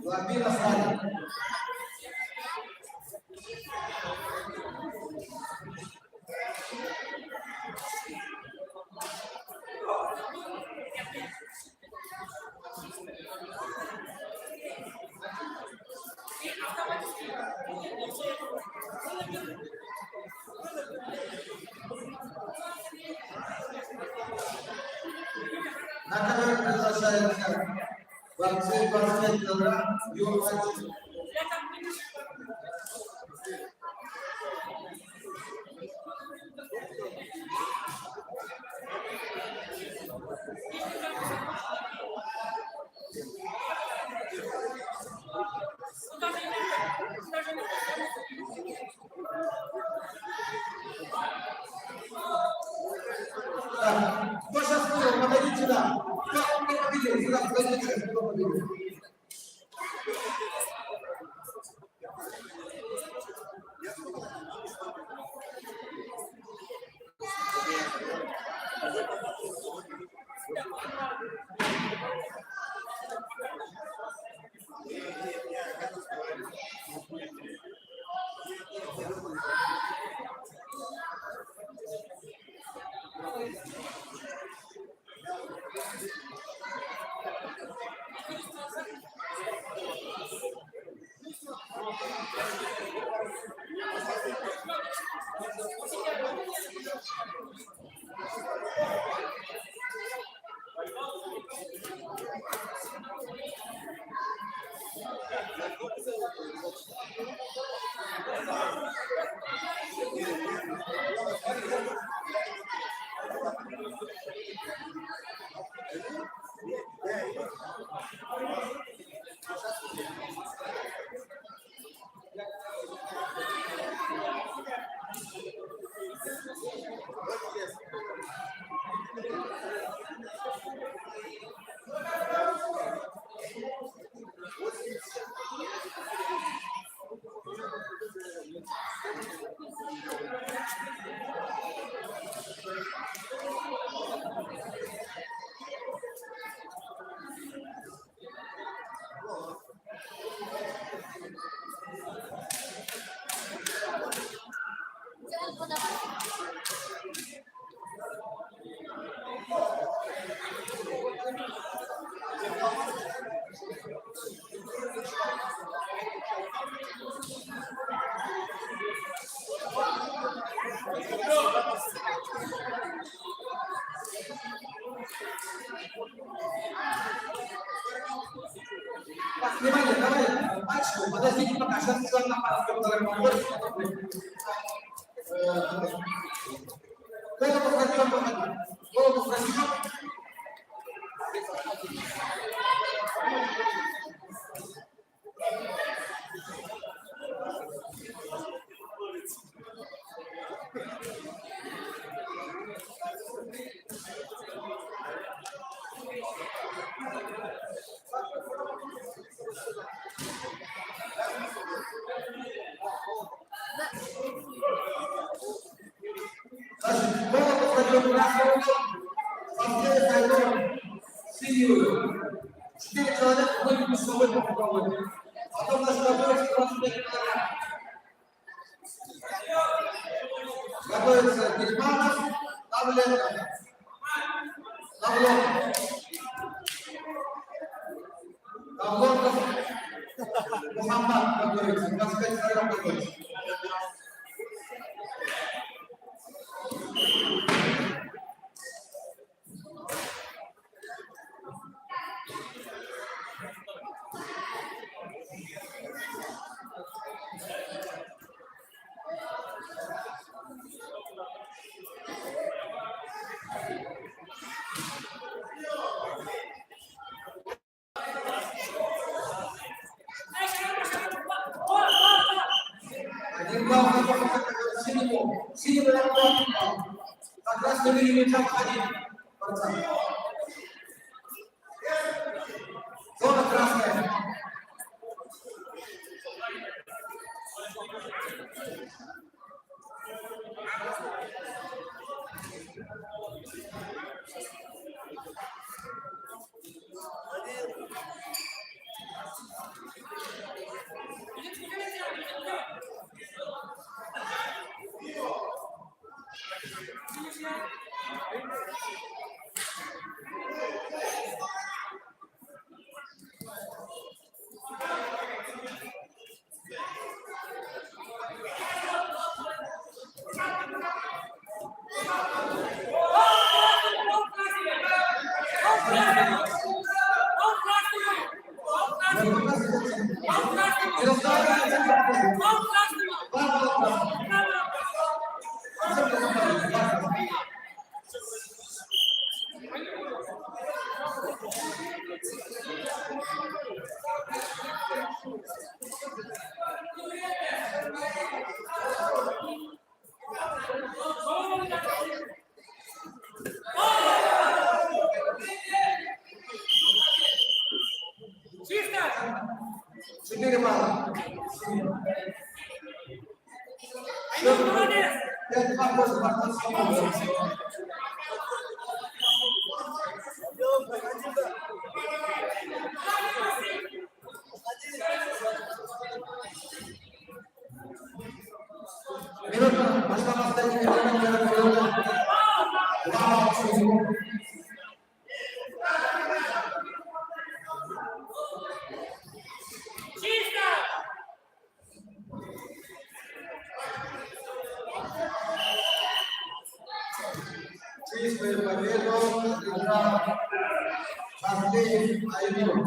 Ламина Садик. На ковер приглашается борцы 25 килограмм Юрмачев. Так, кто сейчас выиграл, подойдите сюда. Кто победил? Сюда подойдите, кто победил. Так, внимание, давай, дальше, подождите пока, сейчас еще одна пара, которая поможет. Голову сразу походи. Голову сразу. Значит, голову сразу красную, поставили сойдем синюю. 4 человека ходят по собой по круговой. Потом наш готовится 25 килограмм. Готовится Гельманов, таблетка. Тавлонков, Мухаммад готовится, 25 килограмм готовится. Один балл готов синему. Синему на балл. Как раз на линии мяча входить. Зона красная. Четыре балла. Пять баллов после минута, пошла последняя минута. Чистую победу одержал Андрей Айнур.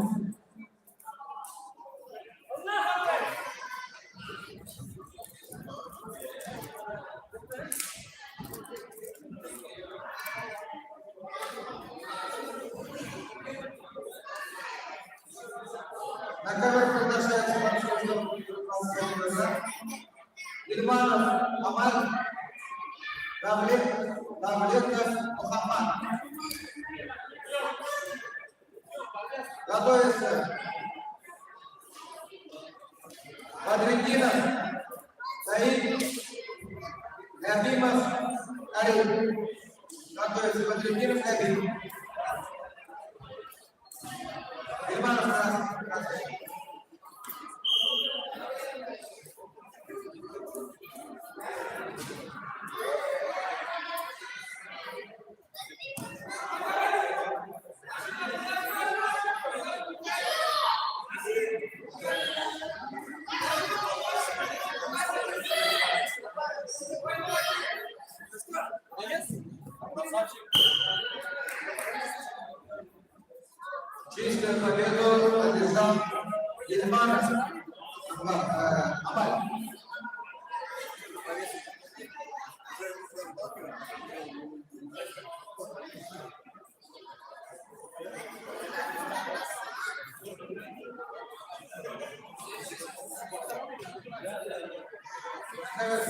На камеру приглашается Ильманов Аман, Давлетов Мухаммад. Готовится Бадриддинов Саид, Габимов Карим. Готовится Бадриддинов Габим. Ильманов красный. Чистую победу одержал Егетләр. Абай.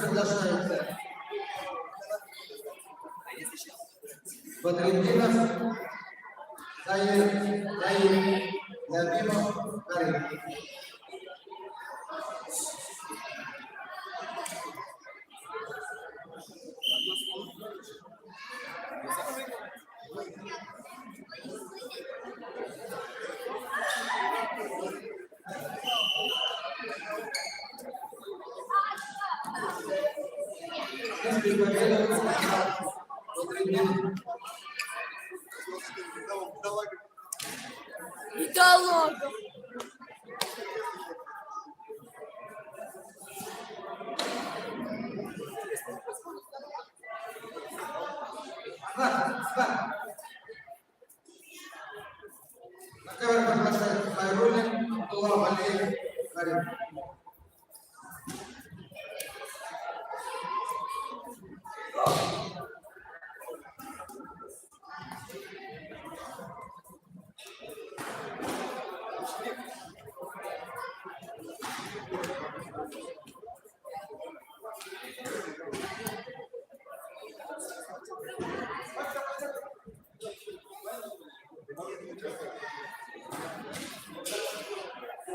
Приглашается Бадриддинов, Заир, Лябимов, Карим. Чистую победу Бадриддинов. Идеология. На ковер приглашается Хайруллин, Абдулла Валеев, Карим.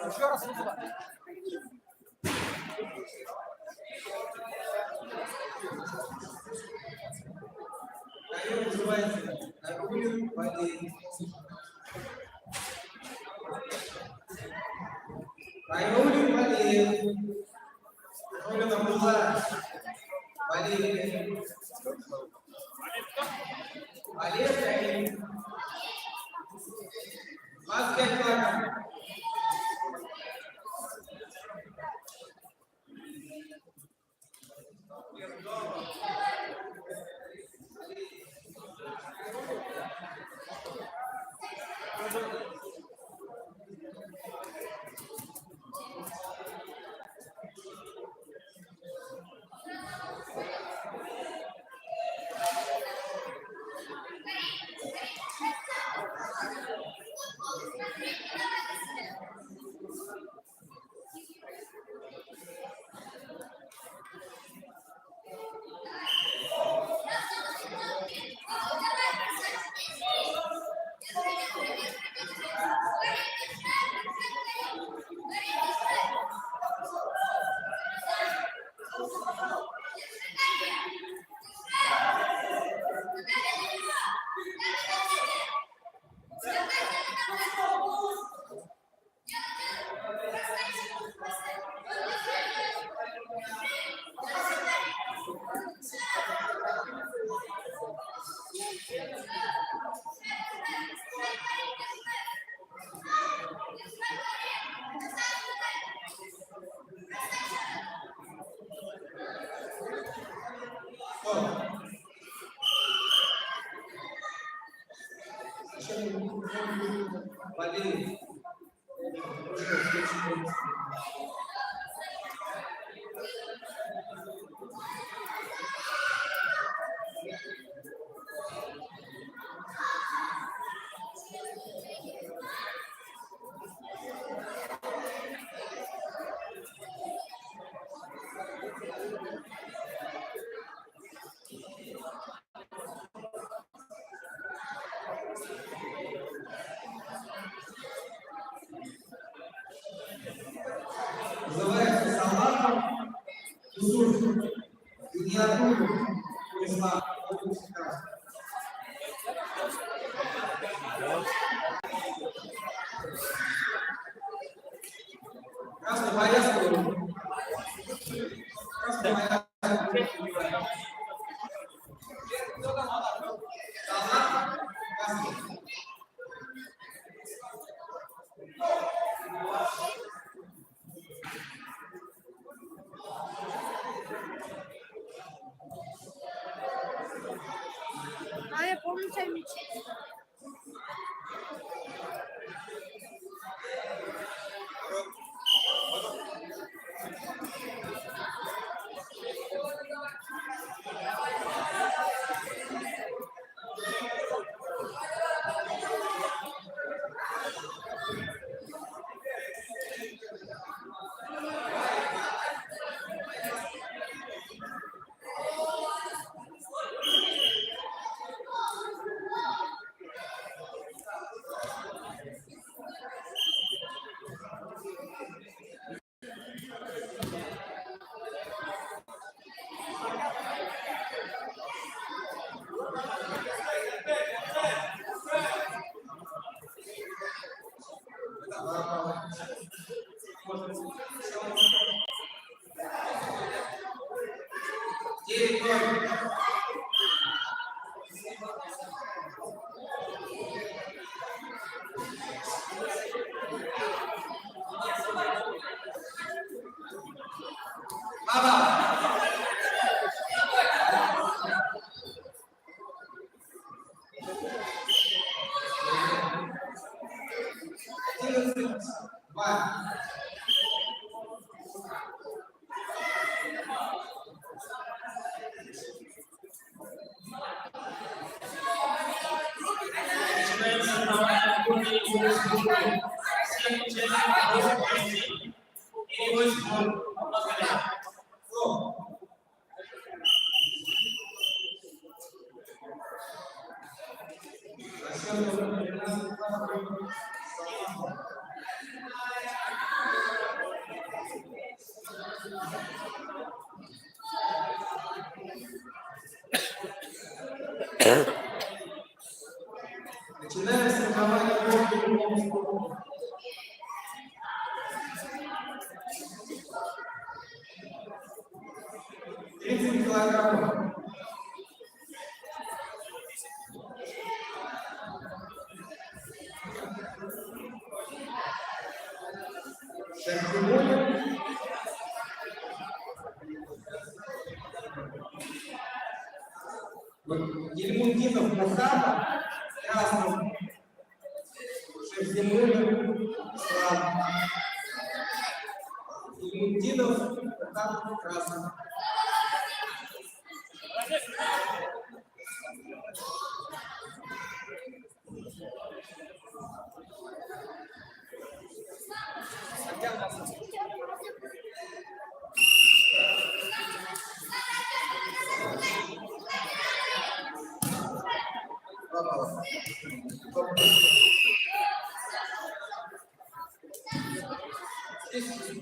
Еще раз вызывай. Хайруллин вызывается Хайруллин, Валеев. Хайруллин, Валеев. Хайруллин, Абдулла. Валеев. Валеев, Карим. Баскет Клаков. Валеев. Называется Салман Юсуф. Миниатюру. Весьма. Красный повязку. Красный повязку. Салман. Красный. А я помню твои мечи. Начинаем соревнование по другому спорту. Килограммов. Шампионы. Ельмунтинов Мухаммад, красный. Шампионы. Слава. Ельмунтинов Мухаммад, красный.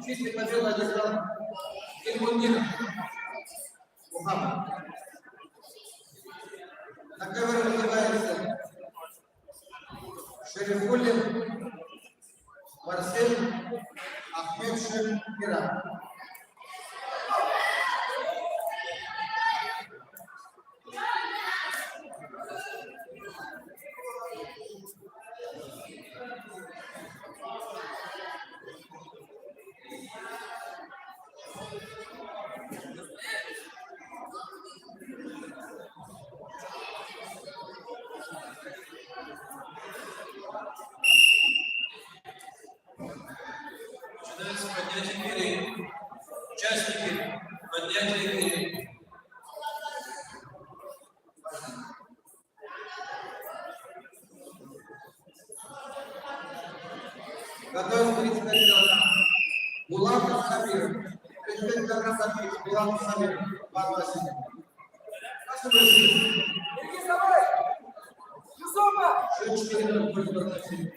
Чистый победу одержал Ельмунтинов Мухаммад. На ковер называется Шерифуллин Марсель Ахмедшин Иран. Начинается поднятие перьев. Участники поднятия перьев. Готовим 35 килограмм. Булатов Самир. 35 килограмм забить. Булатов Самир. Вам спасибо. Еще 4 минуты будет просить.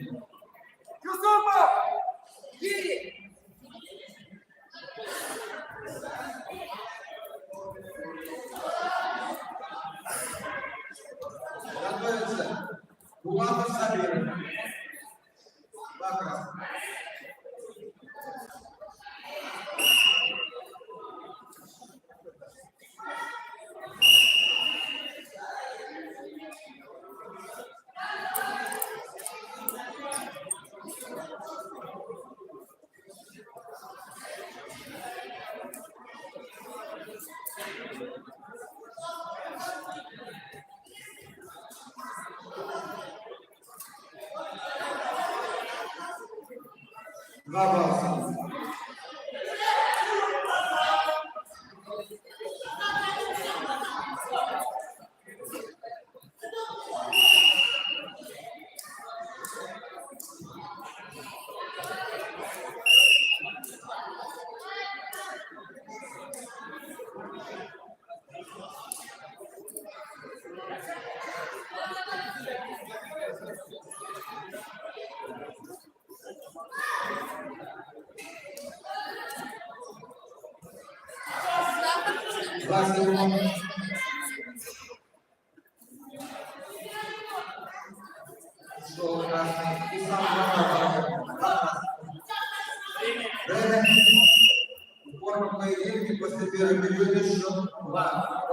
Готовится Булатов Самир. Два красных. 2 балла. Шел красный. И сам форма поединки после первой периода счет 2.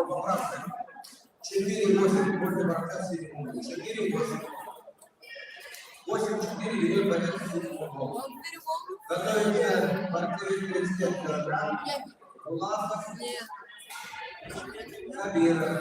4-8 после борца в середину. 4-8. 8-4 идет борец в середину. Готовится борцы 35 килограмм. Уласов. Сабиров.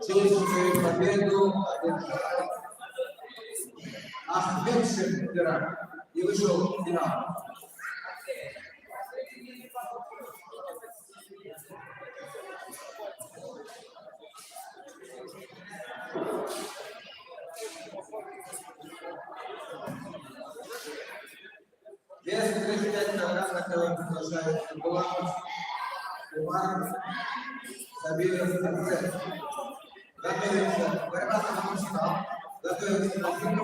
Честную победу Ахмедшин и вышел в финал. Вес 35 килограмм, на котором продолжает Булатов, Умар, Сабиров, Акцент. Готовится борьба за финал. Готовится на финал.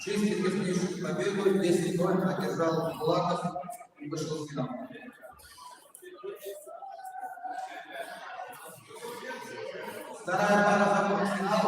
Чистый техническую победу 10-0 одержал Булатов и вышел в финал. Вторая пара заходит в финал.